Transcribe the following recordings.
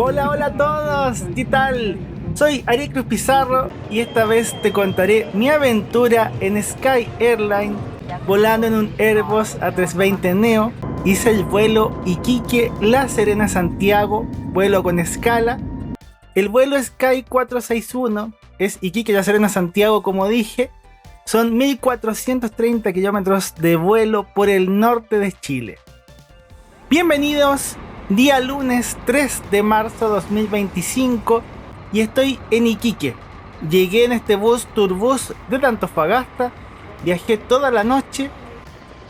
Hola, hola a todos, ¿qué tal? Soy Ariel Cruz Pizarro y esta vez te contaré mi aventura en Sky Airline volando en un Airbus A320 Neo. Hice el vuelo Iquique La Serena Santiago, vuelo con escala. El vuelo Sky 461 es Iquique La Serena Santiago, como dije. Son 1430 kilómetros de vuelo por el norte de Chile. Bienvenidos, día lunes 3 de marzo 2025 y estoy en Iquique. Llegué en este bus Turbus de Antofagasta, viajé toda la noche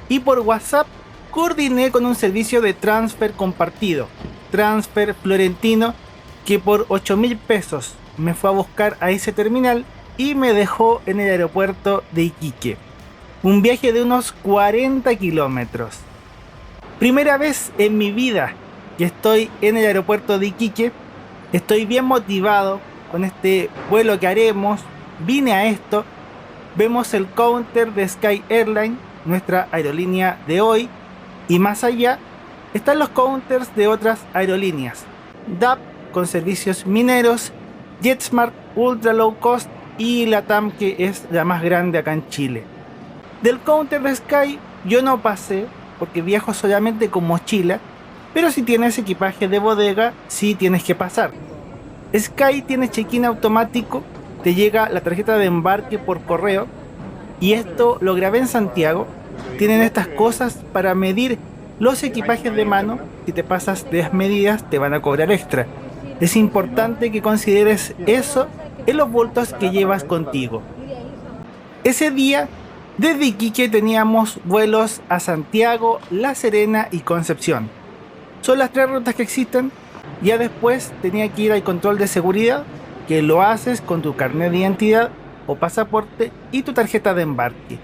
y por WhatsApp coordiné con un servicio de transfer compartido, Transfer Florentino, que por 8.000 pesos me fue a buscar a ese terminal y me dejó en el aeropuerto de Iquique. Un viaje de unos 40 kilómetros. Primera vez en mi vida que estoy en el aeropuerto de Iquique. Estoy bien motivado con este vuelo que haremos. Vine a esto. Vemos el counter de Sky Airline, nuestra aerolínea de hoy. Y más allá están los counters de otras aerolíneas. DAP con servicios mineros, JetSmart Ultra Low Cost y LATAM, que es la más grande acá en Chile. Del counter de Sky yo no pasé porque viajo solamente con mochila, pero si tienes equipaje de bodega, sí tienes que pasar. Sky tiene check-in automático, te llega la tarjeta de embarque por correo, y esto lo grabé en Santiago. Tienen estas cosas para medir los equipajes de mano. Si te pasas de las medidas, te van a cobrar extra. Es importante que consideres eso en los bultos que llevas contigo. Ese día, desde Iquique teníamos vuelos a Santiago, La Serena y Concepción. Son las 3 rutas que existen. Ya después tenía que ir al control de seguridad, que lo haces con tu carnet de identidad o pasaporte y tu tarjeta de embarque.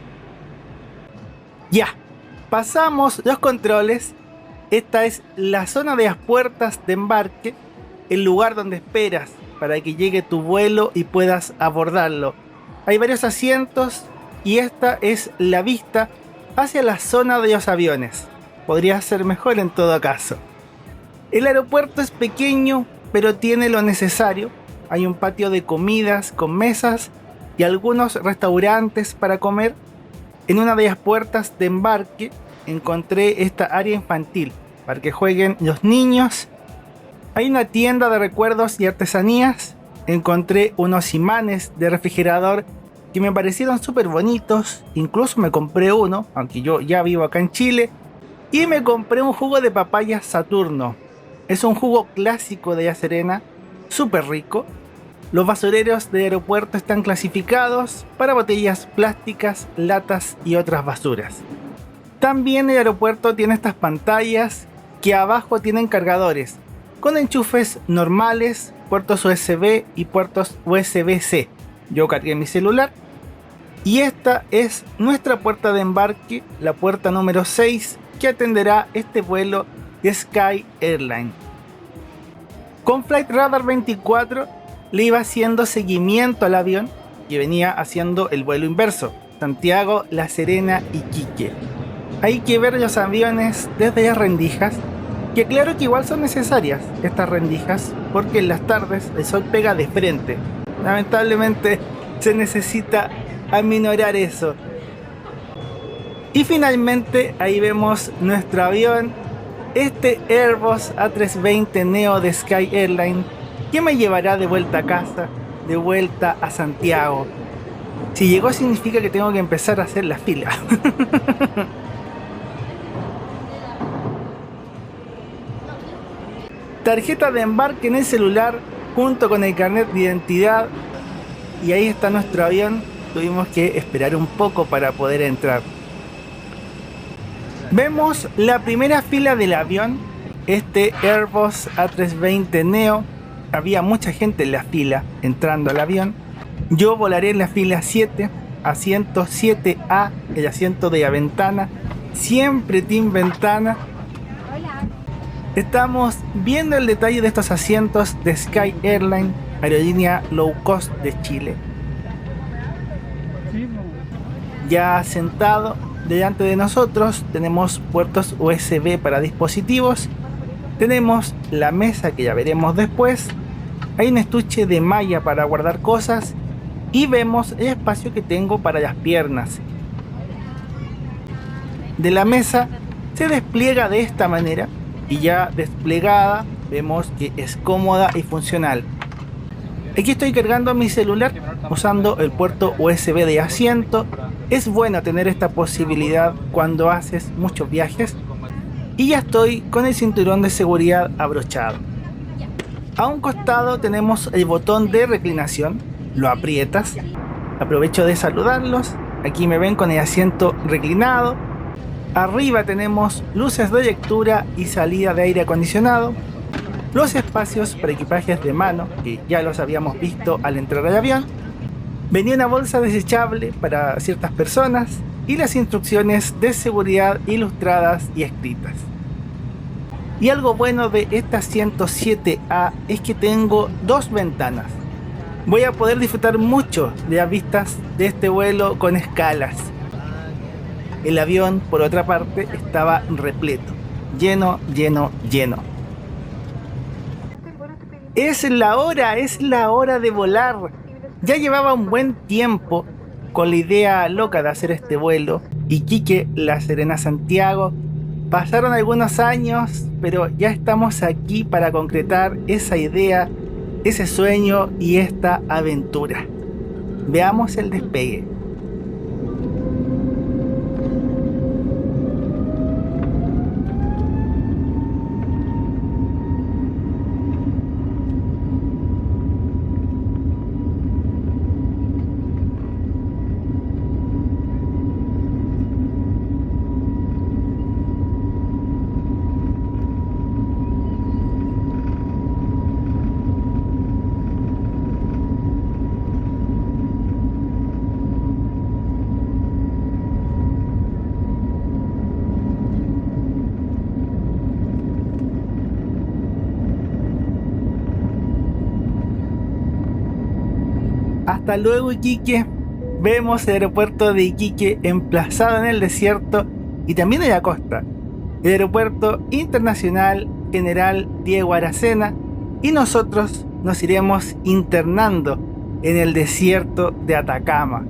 Ya, pasamos los controles. Esta es la zona de las puertas de embarque, el lugar donde esperas para que llegue tu vuelo y puedas abordarlo. Hay varios asientos y esta es la vista hacia la zona de los aviones. Podría ser mejor en todo caso. El aeropuerto es pequeño, pero tiene lo necesario. Hay un patio de comidas con mesas y algunos restaurantes para comer. En una de las puertas de embarque encontré esta área infantil para que jueguen los niños. Hay una tienda de recuerdos y artesanías. Encontré unos imanes de refrigerador que me parecieron súper bonitos. Incluso me compré uno, aunque yo ya vivo acá en Chile. Y me compré un jugo de papaya Saturno. Es un jugo clásico de La Serena, súper rico. Los basureros del aeropuerto están clasificados para botellas plásticas, latas y otras basuras. También el aeropuerto tiene estas pantallas que abajo tienen cargadores con enchufes normales, puertos USB y puertos USB-C. Yo cargué mi celular. Y esta es nuestra puerta de embarque, la puerta número 6, que atenderá este vuelo de Sky Airline. Con Flight Radar 24 le iba haciendo seguimiento al avión que venía haciendo el vuelo inverso, Santiago, La Serena y Iquique. Hay que ver los aviones desde las rendijas, que claro que igual son necesarias estas rendijas, porque en las tardes el sol pega de frente. Lamentablemente se necesita aminorar eso. Y finalmente ahí vemos nuestro avión, este Airbus A320 Neo de Sky Airline, que me llevará de vuelta a casa, de vuelta a Santiago. Si llegó significa que tengo que empezar a hacer la fila. Tarjeta de embarque en el celular junto con el carnet de identidad. Y ahí está nuestro avión. Tuvimos que esperar un poco para poder entrar. Vemos la primera fila del avión, este Airbus A320 Neo. Había mucha gente en la fila entrando al avión. Yo volaré en la fila 7, asiento 7A, el asiento de la ventana. Siempre team ventana. Estamos viendo el detalle de estos asientos de Sky Airline, aerolínea low cost de Chile. Ya sentado delante de nosotros tenemos puertos USB para dispositivos Tenemos la mesa que ya veremos después. Hay un estuche de malla para guardar cosas y vemos el espacio que tengo para las piernas. De la mesa se despliega de esta manera y ya desplegada vemos que es cómoda y funcional. Aquí estoy cargando mi celular usando el puerto USB de asiento. Es bueno tener esta posibilidad cuando haces muchos viajes. Y ya estoy con el cinturón de seguridad abrochado. A un costado tenemos el botón de reclinación, lo aprietas. Aprovecho de saludarlos. Aquí me ven con el asiento reclinado. Arriba tenemos luces de lectura y salida de aire acondicionado. Los espacios para equipajes de mano, que ya los habíamos visto al entrar al avión. Venía una bolsa desechable para ciertas personas y las instrucciones de seguridad ilustradas y escritas. Y algo bueno de esta 107A es que tengo dos ventanas. Voy a poder disfrutar mucho de las vistas de este vuelo con escalas. El avión, por otra parte, estaba repleto, lleno. Es la hora de volar. Ya llevaba un buen tiempo con la idea loca de hacer este vuelo. Iquique, La Serena, Santiago. Pasaron algunos años, pero ya estamos aquí para concretar esa idea, ese sueño y esta aventura. Veamos el despegue. Hasta luego, Iquique. Vemos el aeropuerto de Iquique emplazado en el desierto y también en la costa. El aeropuerto internacional General Diego Aracena, y nosotros nos iremos internando en el desierto de Atacama.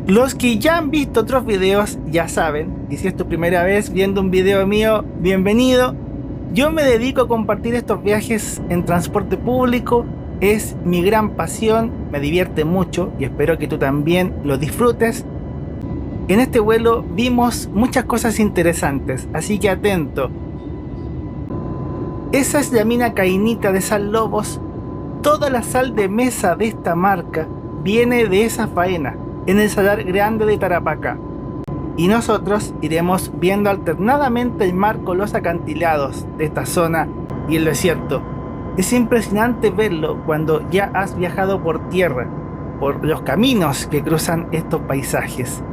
Los que ya han visto otros videos ya saben, y si es tu primera vez viendo un video mío, bienvenido. Yo me dedico a compartir estos viajes en transporte público, es mi gran pasión, me divierte mucho y espero que tú también lo disfrutes. En este vuelo vimos muchas cosas interesantes, así que atento. Esa es la mina Cainita de Sal Lobos. Toda la sal de mesa de esta marca viene de esa faena, en el Salar Grande de Tarapacá. Y nosotros iremos viendo alternadamente el mar con los acantilados de esta zona y el desierto. Es impresionante verlo cuando ya has viajado por tierra, por los caminos que cruzan estos paisajes.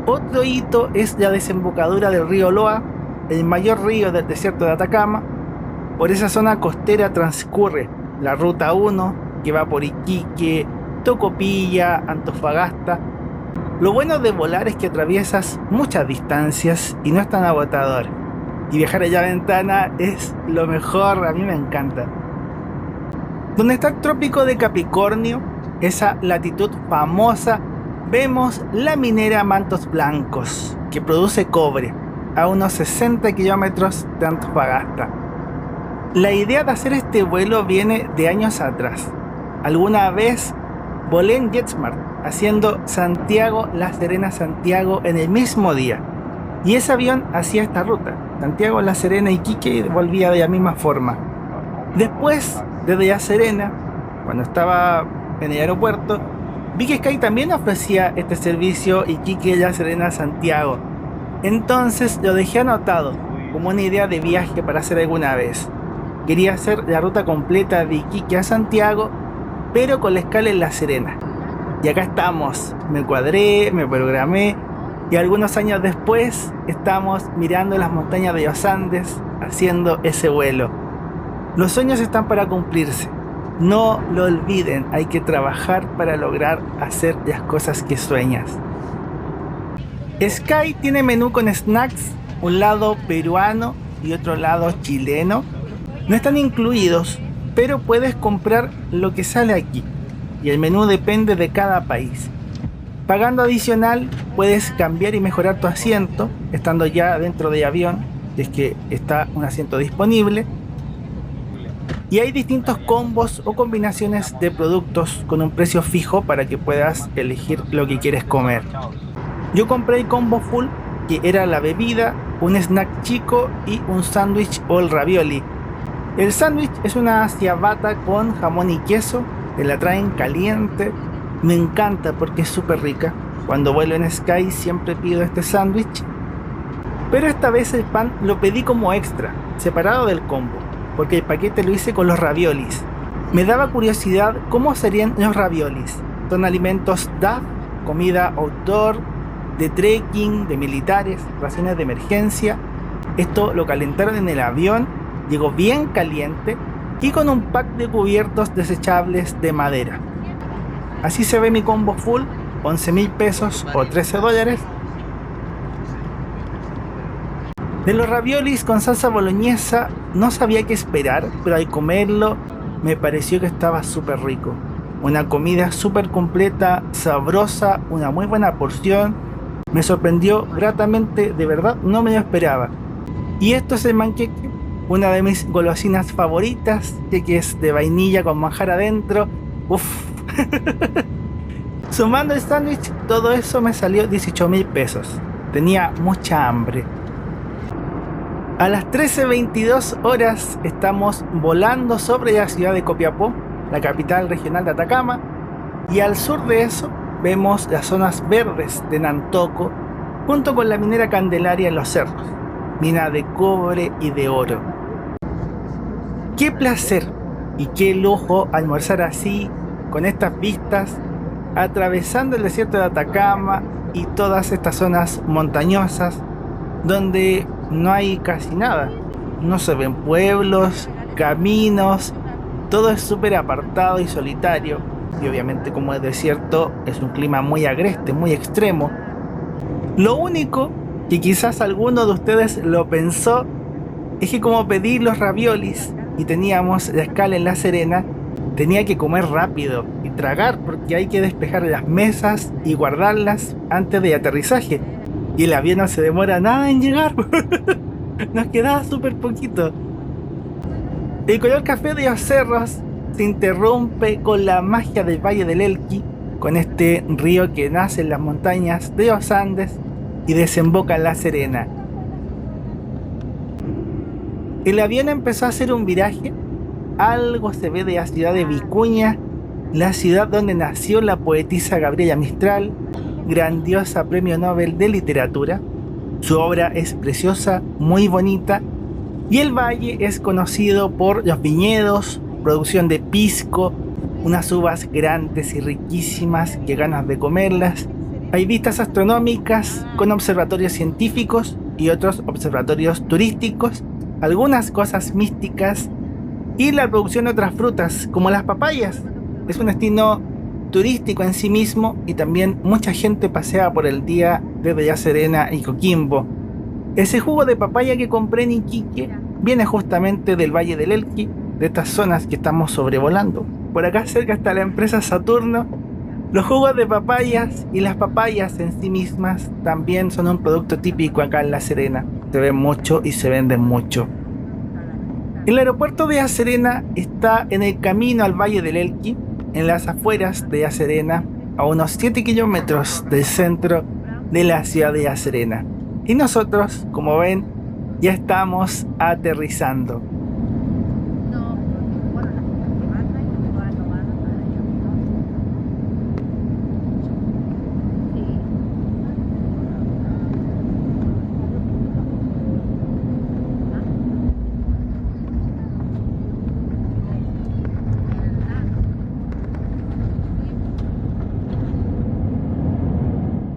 Otro hito es la desembocadura del río Loa, el mayor río del desierto de Atacama. Por esa zona costera transcurre la Ruta 1, que va por Iquique, Tocopilla, Antofagasta. Lo bueno de volar es que atraviesas muchas distancias y no es tan agotador. Y viajar allá a ventana es lo mejor, a mí me encanta. Donde está el trópico de Capricornio, esa latitud famosa, vemos la minera Mantos Blancos, que produce cobre a unos 60 kilómetros de Antofagasta. La idea de hacer este vuelo viene de años atrás. Alguna vez volé en JetSmart, haciendo Santiago-La Serena, Santiago en el mismo día. Y ese avión hacía esta ruta, Santiago-La Serena, Iquique, y volvía de la misma forma. Después, desde La Serena, cuando estaba en el aeropuerto, vi que Sky también ofrecía este servicio Iquique-La Serena, Santiago. Entonces lo dejé anotado como una idea de viaje para hacer alguna vez. Quería hacer la ruta completa de Iquique a Santiago, pero con la escala en La Serena. Y acá estamos, me cuadré, me programé, y algunos años después estamos mirando las montañas de los Andes haciendo ese vuelo. Los sueños están para cumplirse, no lo olviden, hay que trabajar para lograr hacer las cosas que sueñas. Sky tiene menú con snacks, un lado peruano y otro lado chileno. No están incluidos, pero puedes comprar lo que sale aquí y el menú depende de cada país. Pagando adicional puedes cambiar y mejorar tu asiento estando ya dentro del avión, si es que está un asiento disponible. Y hay distintos combos o combinaciones de productos con un precio fijo para que puedas elegir lo que quieres comer. Yo compré el combo full, que era la bebida, un snack chico y un sándwich o el ravioli. El sándwich es una ciabatta con jamón y queso, te la traen caliente. Me encanta porque es súper rica. Cuando vuelo en Sky siempre pido este sándwich. Pero esta vez el pan lo pedí como extra, separado del combo, porque el paquete lo hice con los raviolis. Me daba curiosidad cómo serían los raviolis. Son alimentos DAF, comida outdoor, de trekking, de militares, raciones de emergencia. Esto lo calentaron en el avión, llegó bien caliente y con un pack de cubiertos desechables de madera. Así se ve mi combo full, 11.000 pesos o $13. De los raviolis con salsa boloñesa no sabía qué esperar, pero al comerlo me pareció que estaba súper rico. Una comida súper completa, sabrosa, una muy buena porción. Me sorprendió gratamente, de verdad no me lo esperaba. Y esto es el manqueque, una de mis golosinas favoritas, que es de vainilla con manjar adentro. Uff. Sumando el sándwich, todo eso me salió 18.000 pesos. Tenía mucha hambre. A las 13:22 horas estamos volando sobre la ciudad de Copiapó, la capital regional de Atacama, y al sur de eso vemos las zonas verdes de Nantoco, junto con la minera Candelaria en los cerros, mina de cobre y de oro. Qué placer y qué lujo almorzar así, con estas vistas, atravesando el desierto de Atacama y todas estas zonas montañosas donde no hay casi nada. No se ven pueblos, caminos, todo es súper apartado y solitario. Y obviamente, como es desierto, es un clima muy agreste, muy extremo. Lo único que quizás alguno de ustedes lo pensó es que como pedí los raviolis y teníamos la escala en La Serena, tenía que comer rápido y tragar porque hay que despejar las mesas y guardarlas antes de aterrizaje. Y el avión no se demora nada en llegar. Nos quedaba súper poquito. El color café de los cerros se interrumpe con la magia del Valle del Elqui, con este río que nace en las montañas de los Andes y desemboca en La Serena. El avión empezó a hacer un viraje. Algo se ve de la ciudad de Vicuña, la ciudad donde nació la poetisa Gabriela Mistral, grandiosa premio Nobel de literatura. Su obra es preciosa, muy bonita, y el valle es conocido por los viñedos, producción de pisco, unas uvas grandes y riquísimas que ganas de comerlas. Hay vistas astronómicas con observatorios científicos y otros observatorios turísticos, algunas cosas místicas y la producción de otras frutas como las papayas. Es un destino turístico en sí mismo y también mucha gente pasea por el día desde La Serena y Coquimbo. Ese jugo de papaya que compré en Iquique viene justamente del Valle del Elqui, de estas zonas que estamos sobrevolando. Por acá cerca está la empresa Saturno. Los jugos de papayas y las papayas en sí mismas también son un producto típico acá en La Serena. Se ven mucho y se venden mucho. El aeropuerto de La Serena está en el camino al Valle del Elqui, en las afueras de La Serena, a unos 7 kilómetros del centro de la ciudad de La Serena. Y nosotros, como ven, ya estamos aterrizando.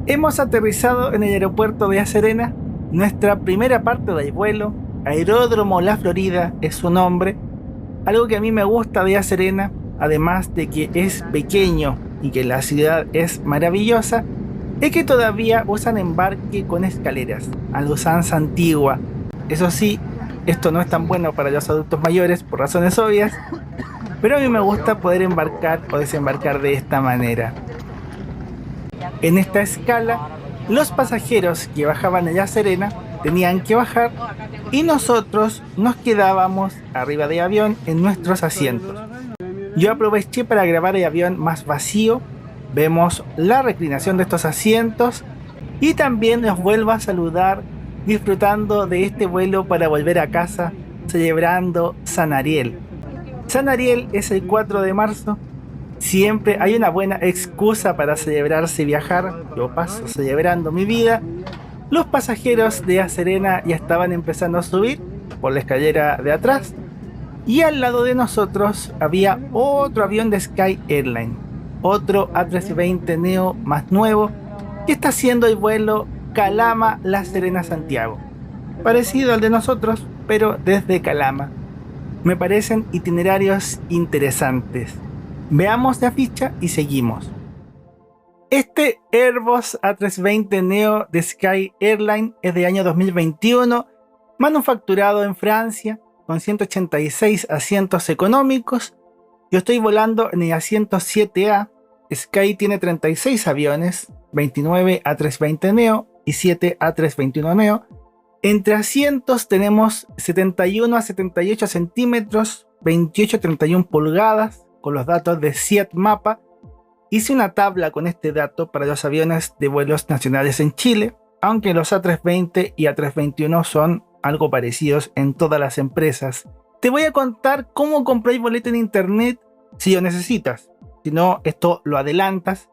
Hemos aterrizado en el aeropuerto de La Serena, nuestra primera parte del vuelo. Aeródromo La Florida es su nombre. Algo que a mí me gusta de La Serena, además de que es pequeño y que la ciudad es maravillosa, es que todavía usan embarque con escaleras, a la usanza antigua. Eso sí, esto no es tan bueno para los adultos mayores por razones obvias, pero a mí me gusta poder embarcar o desembarcar de esta manera. En esta escala, los pasajeros que bajaban a La Serena tenían que bajar y nosotros nos quedábamos arriba del avión en nuestros asientos. Yo aproveché para grabar el avión más vacío, vemos la reclinación de estos asientos y también los vuelvo a saludar disfrutando de este vuelo para volver a casa celebrando San Ariel. San Ariel es el 4 de marzo. Siempre hay una buena excusa para celebrarse y viajar. Yo paso celebrando mi vida. Los pasajeros de La Serena ya estaban empezando a subir por la escalera de atrás. Y al lado de nosotros había otro avión de Sky Airline. Otro A320 Neo más nuevo que está haciendo el vuelo Calama La Serena Santiago. Parecido al de nosotros, pero desde Calama. Me parecen itinerarios interesantes. Veamos la ficha y seguimos. Este Airbus A320 Neo de Sky Airline es de año 2021, manufacturado en Francia, con 186 asientos económicos. Yo estoy volando en el asiento 7A. Sky tiene 36 aviones, 29 A320 Neo y 7 A321 Neo. Entre asientos tenemos 71 a 78 centímetros, 28 a 31 pulgadas, con los datos de Seat Mapa. Hice una tabla con este dato para los aviones de vuelos nacionales en Chile, aunque los A320 y A321 son algo parecidos en todas las empresas. Te voy a contar cómo comprar el boleto en internet si lo necesitas. Si no, esto lo adelantas.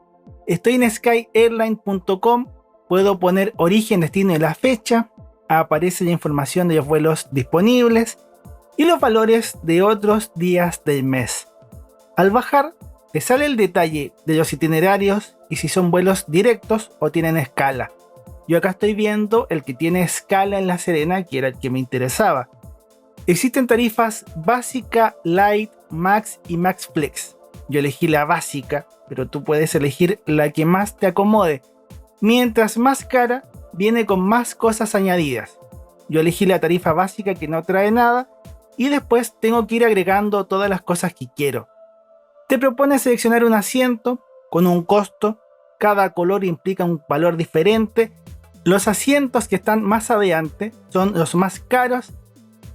Estoy en skyairline.com, puedo poner origen, destino y la fecha. Aparece la información de los vuelos disponibles y los valores de otros días del mes. Al bajar, te sale el detalle de los itinerarios y si son vuelos directos o tienen escala. Yo acá estoy viendo el que tiene escala en La Serena, que era el que me interesaba. Existen tarifas básica, light, max y max flex. Yo elegí la básica, pero tú puedes elegir la que más te acomode. Mientras más cara, viene con más cosas añadidas. Yo elegí la tarifa básica que no trae nada y después tengo que ir agregando todas las cosas que quiero. Te propone seleccionar un asiento con un costo. Cada color implica un valor diferente. Los asientos que están más adelante son los más caros.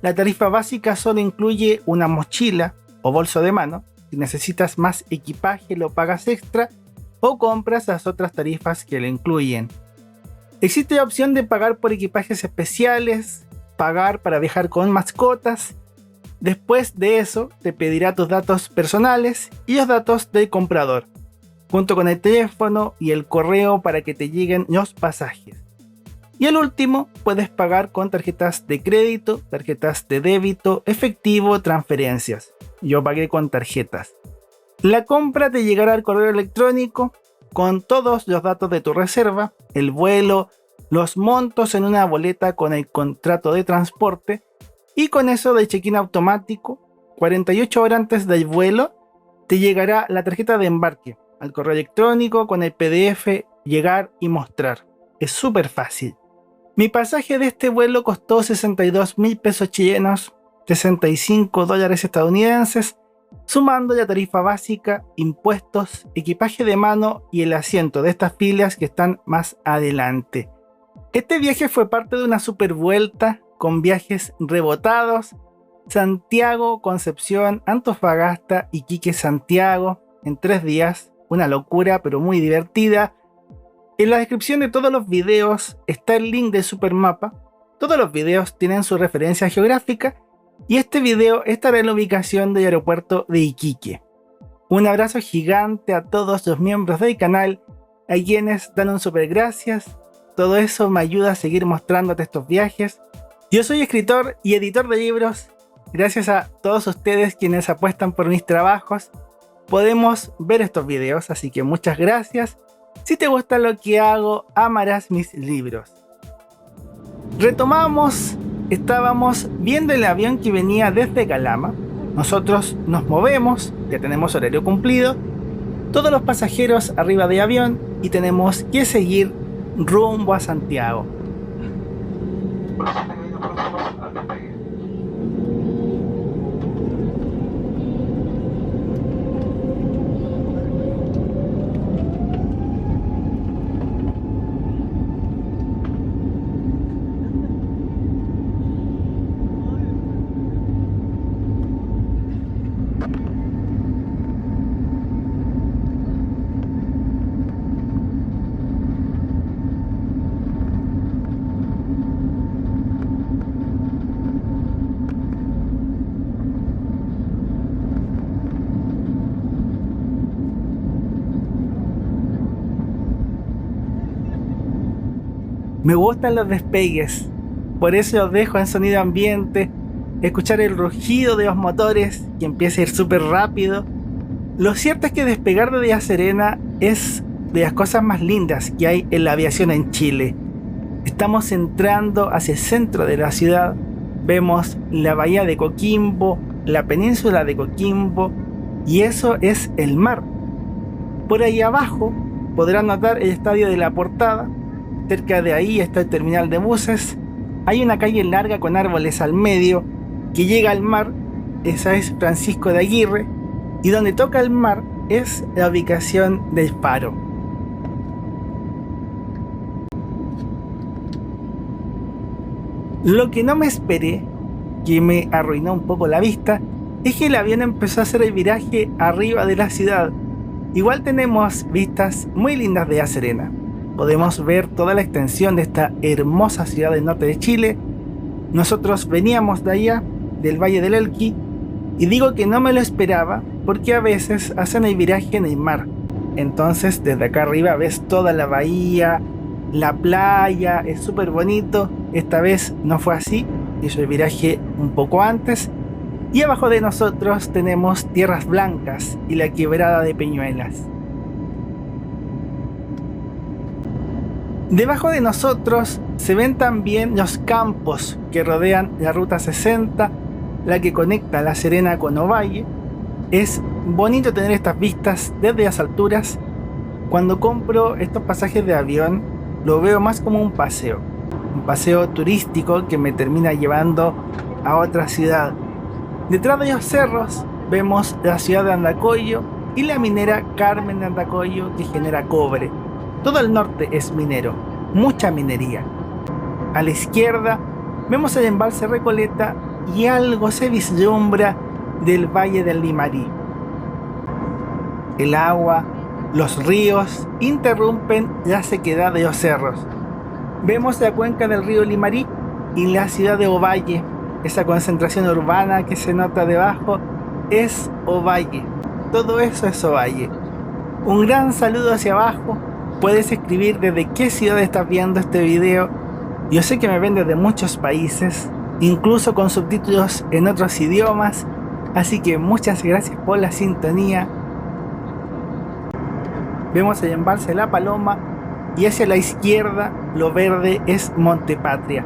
La tarifa básica solo incluye una mochila o bolso de mano. Si necesitas más equipaje lo pagas extra o compras las otras tarifas que lo incluyen. Existe la opción de pagar por equipajes especiales, pagar para viajar con mascotas. Después de eso, te pedirá tus datos personales y los datos del comprador, junto con el teléfono y el correo para que te lleguen los pasajes. Y al último, puedes pagar con tarjetas de crédito, tarjetas de débito, efectivo, transferencias. Yo pagué con tarjetas. La compra te llegará al correo electrónico con todos los datos de tu reserva, el vuelo, los montos en una boleta con el contrato de transporte y con eso del check-in automático, 48 horas antes del vuelo, te llegará la tarjeta de embarque al correo electrónico con el PDF, llegar y mostrar. Es súper fácil. Mi pasaje de este vuelo costó 62.000 pesos chilenos, 65 dólares estadounidenses, sumando la tarifa básica, impuestos, equipaje de mano y el asiento de estas filas que están más adelante. Este viaje fue parte de una super vuelta con viajes rebotados: Santiago, Concepción, Antofagasta, Iquique, Santiago, en 3 días. Una locura, pero muy divertida. En la descripción de todos los videos está el link del Supermapa. Todos los videos tienen su referencia geográfica y este video estará en la ubicación del aeropuerto de Iquique. Un abrazo gigante a todos los miembros del canal, a quienes dan un super gracias. Todo eso me ayuda a seguir mostrándote estos viajes. Yo soy escritor y editor de libros. Gracias a todos ustedes quienes apuestan por mis trabajos, podemos ver estos videos, así que muchas gracias. Si te gusta lo que hago, amarás mis libros. Retomamos, estábamos viendo el avión que venía desde Calama. Nosotros nos movemos, ya tenemos horario cumplido, Todos los pasajeros arriba de avión y tenemos que seguir rumbo a Santiago. Me gustan los despegues, por eso los dejo en sonido ambiente, escuchar el rugido de los motores que empieza a ir súper rápido. Lo cierto es que despegar de Día Serena es de las cosas más lindas que hay en la aviación en Chile. Estamos entrando hacia el centro de la ciudad, vemos la bahía de Coquimbo, la península de Coquimbo, y eso es el mar. Por ahí abajo podrán notar el estadio de La Portada. Cerca de ahí está el terminal de buses. Hay una calle larga con árboles al medio que llega al mar. Esa es Francisco de Aguirre. Y donde toca el mar es la ubicación del faro. Lo que no me esperé, que me arruinó un poco la vista, es que el avión empezó a hacer el viraje arriba de la ciudad. Igual tenemos vistas muy lindas de La Serena. Podemos ver toda la extensión de esta hermosa ciudad del norte de Chile. Nosotros veníamos de allá, del Valle del Elqui, y digo que no me lo esperaba porque a veces hacen el viraje en el mar. Entonces desde acá arriba ves toda la bahía, la playa, es súper bonito. Esta vez no fue así, hizo el viraje un poco antes. Y abajo de nosotros tenemos Tierras Blancas y la quebrada de Peñuelas. Debajo de nosotros se ven también los campos que rodean la Ruta 60, la que conecta La Serena con Ovalle. Es bonito tener estas vistas desde las alturas. Cuando compro estos pasajes de avión, lo veo más como un paseo turístico que me termina llevando a otra ciudad. Detrás de los cerros vemos la ciudad de Andacollo y la minera Carmen de Andacollo, que genera cobre. Todo el norte es minero, mucha minería. A la izquierda vemos el embalse Recoleta y algo se vislumbra del Valle del Limarí. El agua, los ríos interrumpen la sequedad de los cerros. Vemos la cuenca del río Limarí y la ciudad de Ovalle. Esa concentración urbana que se nota debajo es Ovalle. Todo eso es Ovalle. Un gran saludo hacia abajo. Puedes escribir desde qué ciudad estás viendo este video. Yo sé que me ven desde muchos países, incluso con subtítulos en otros idiomas, así que muchas gracias por la sintonía. Vemos el embalse La Paloma y hacia la izquierda lo verde es Monte Patria.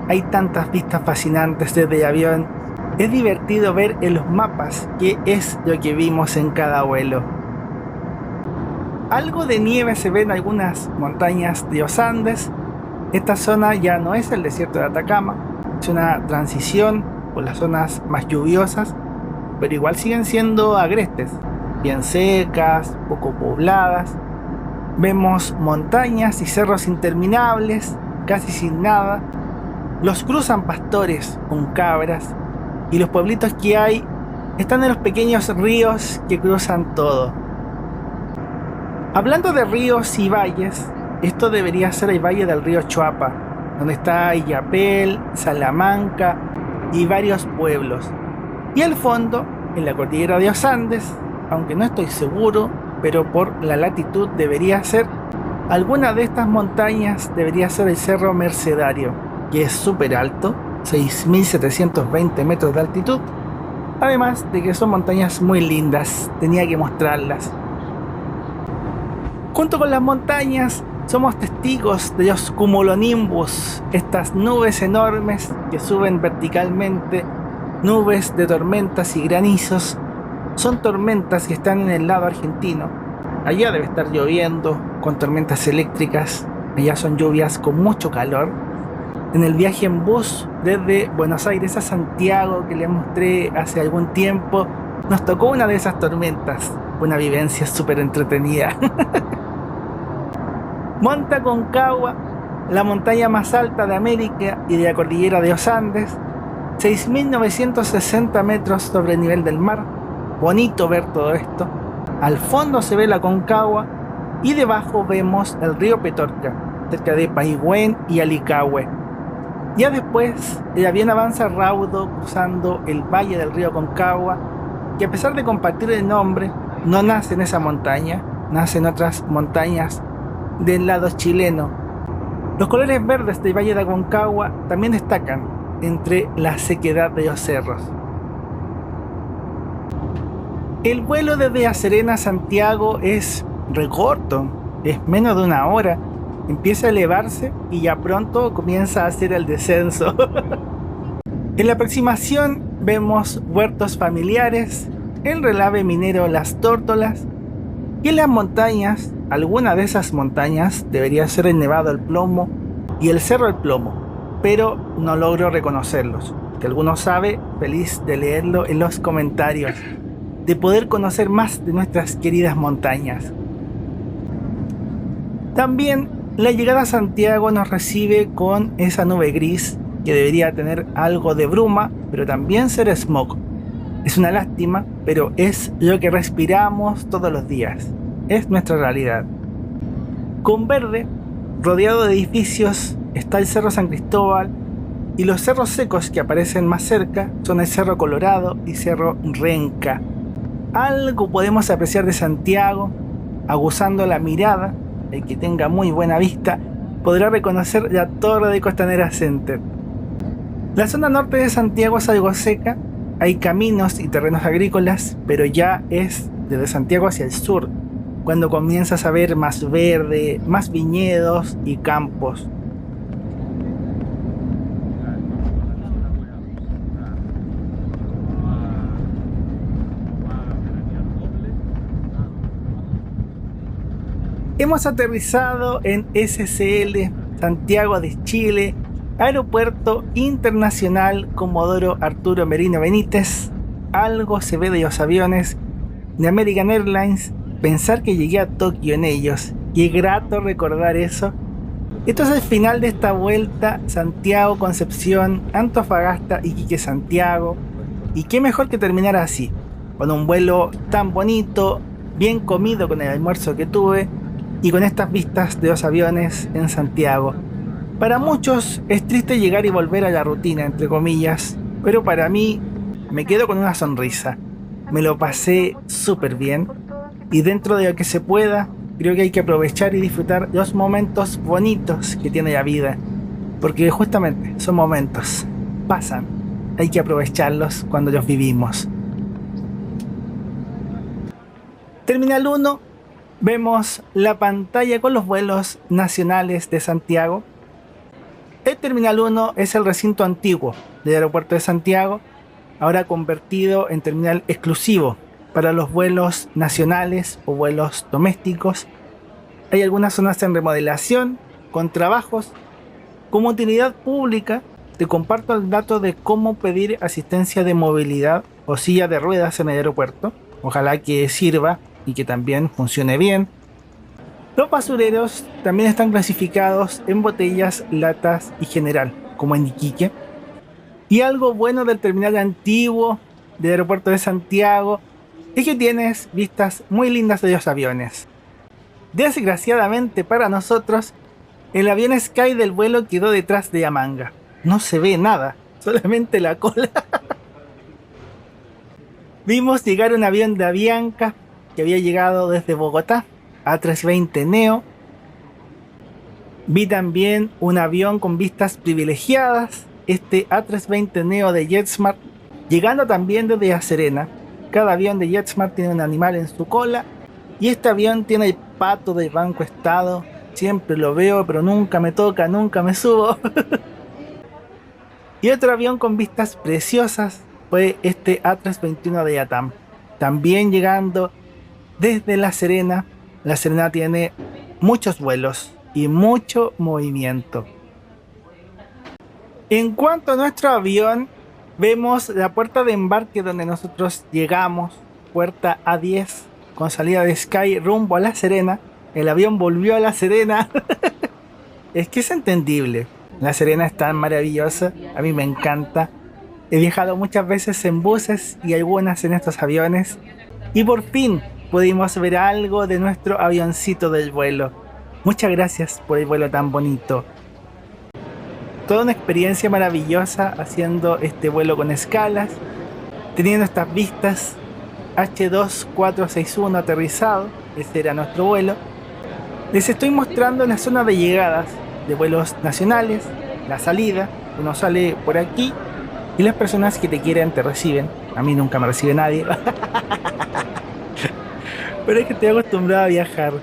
Hay tantas vistas fascinantes desde el avión. Es divertido ver en los mapas qué es lo que vimos en cada vuelo. Algo de nieve se ve en algunas montañas de los Andes. Esta zona ya no es el desierto de Atacama, es una transición por las zonas más lluviosas, pero igual siguen siendo agrestes, bien secas, poco pobladas. Vemos montañas y cerros interminables, casi sin nada. Los cruzan pastores con cabras y los pueblitos que hay están en los pequeños ríos que cruzan todo. Hablando de ríos y valles, esto debería ser el valle del río Choapa, donde está Illapel, Salamanca y varios pueblos. Y al fondo, en la cordillera de los Andes, aunque no estoy seguro, pero por la latitud debería ser, alguna de estas montañas debería ser el Cerro Mercedario, que es súper alto, 6.720 metros de altitud, además de que son montañas muy lindas, tenía que mostrarlas. Junto con las montañas, somos testigos de los cumulonimbus, estas nubes enormes que suben verticalmente, nubes de tormentas y granizos. Son tormentas que están en el lado argentino, Allá debe estar lloviendo, con tormentas eléctricas. Allá son lluvias con mucho calor. En el viaje en bus desde Buenos Aires a Santiago que les mostré hace algún tiempo, nos tocó una de esas tormentas. Una vivencia súper entretenida. Monte Aconcagua, la montaña más alta de América y de la cordillera de los Andes, 6.960 metros sobre el nivel del mar. Bonito ver todo esto. Al fondo se ve la Aconcagua y debajo vemos el río Petorca, cerca de Paihuén y Alicahue. Ya después el avión avanza raudo cruzando el valle del río Aconcagua, que a pesar de compartir el nombre, no nace en esa montaña, nace en otras montañas del lado chileno. Los colores verdes del valle de Aconcagua también destacan entre la sequedad de los cerros. El vuelo desde La Serena a Santiago es recorto, es menos de una hora. Empieza a elevarse y ya pronto comienza a hacer el descenso. En la aproximación vemos huertos familiares, el relave minero Las Tórtolas, y en las montañas, alguna de esas montañas debería ser el Nevado El Plomo y el Cerro El Plomo, pero no logro reconocerlos. Si alguno sabe, feliz de leerlo en los comentarios, de poder conocer más de nuestras queridas montañas. También la llegada a Santiago nos recibe con esa nube gris que debería tener algo de bruma, pero también ser smog. Es una lástima, pero es lo que respiramos todos los días. Es nuestra realidad. Con verde, rodeado de edificios, está el Cerro San Cristóbal, y los cerros secos que aparecen más cerca son el Cerro Colorado y Cerro Renca. Algo podemos apreciar de Santiago, aguzando la mirada. El que tenga muy buena vista podrá reconocer la torre de Costanera Center. La zona norte de Santiago es algo seca, hay caminos y terrenos agrícolas, pero ya es desde Santiago hacia el sur, cuando comienzas a ver más verde, más viñedos y campos. Hemos aterrizado en SCL, Santiago de Chile, Aeropuerto Internacional Comodoro Arturo Merino Benítez. Algo se ve de los aviones de American Airlines. Pensar que llegué a Tokio en ellos. Qué grato recordar eso. Esto es el final de esta vuelta: Santiago, Concepción, Antofagasta, Iquique, Santiago. Y qué mejor que terminar así, con un vuelo tan bonito, bien comido con el almuerzo que tuve, y con estas vistas de los aviones en Santiago. Para muchos es triste llegar y volver a la rutina, entre comillas, pero para mí me quedo con una sonrisa. Me lo pasé súper bien, y dentro de lo que se pueda, creo que hay que aprovechar y disfrutar los momentos bonitos que tiene la vida, porque justamente son momentos, pasan, hay que aprovecharlos cuando los vivimos. Terminal 1, vemos la pantalla con los vuelos nacionales de Santiago. El Terminal 1 es el recinto antiguo del aeropuerto de Santiago, ahora convertido en terminal exclusivo para los vuelos nacionales o vuelos domésticos. Hay algunas zonas en remodelación, con trabajos. Como utilidad pública, te comparto el dato de cómo pedir asistencia de movilidad o silla de ruedas en el aeropuerto. Ojalá que sirva y que también funcione bien. Los basureros también están clasificados en botellas, latas y general, como en Iquique. Y algo bueno del terminal antiguo del aeropuerto de Santiago es que tienes vistas muy lindas de los aviones. Desgraciadamente para nosotros, el avión Sky del vuelo quedó detrás de la manga. No se ve nada, solamente la cola. Vimos llegar un avión de Avianca que había llegado desde Bogotá, A320 Neo. Vi también un avión con vistas privilegiadas, este A320 Neo de JetSmart, llegando también desde La Serena. Cada avión de JetSmart tiene un animal en su cola, y este avión tiene el pato del Banco Estado. Siempre lo veo, pero nunca me toca, nunca me subo. Y otro avión con vistas preciosas fue este A321 de LATAM, también llegando desde La Serena. La Serena tiene muchos vuelos y mucho movimiento. En cuanto a nuestro avión, vemos la puerta de embarque donde nosotros llegamos, puerta A10, con salida de Sky rumbo a La Serena. El avión volvió a La Serena. Es que es entendible. La Serena es tan maravillosa, a mí me encanta. He viajado muchas veces en buses y algunas en estos aviones. Y por fin pudimos ver algo de nuestro avioncito del vuelo. Muchas gracias por el vuelo tan bonito. Toda una experiencia maravillosa haciendo este vuelo con escalas, teniendo estas vistas. H2461 aterrizado, ese era nuestro vuelo. Les estoy mostrando la zona de llegadas de vuelos nacionales, la salida, uno sale por aquí y las personas que te quieren te reciben. A mí nunca me recibe nadie. Pero es que estoy acostumbrado a viajar.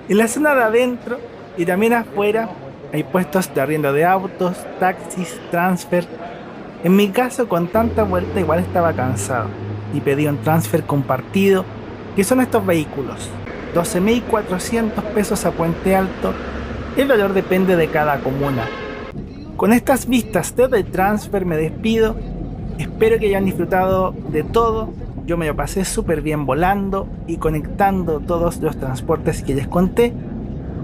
En la zona de adentro y también afuera hay puestos de arriendo de autos, taxis, transfer. En mi caso, con tanta vuelta igual estaba cansado y pedí un transfer compartido, que son estos vehículos. 12.400 pesos a Puente Alto. El valor depende de cada comuna. Con estas vistas de transfer me despido. Espero que hayan disfrutado de todo. Yo me lo pasé súper bien volando y conectando todos los transportes que les conté.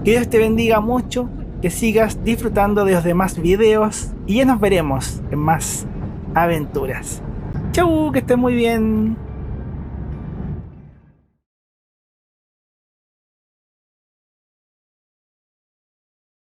Que Dios te bendiga mucho, que sigas disfrutando de los demás videos y ya nos veremos en más aventuras. Chau, que estés muy bien.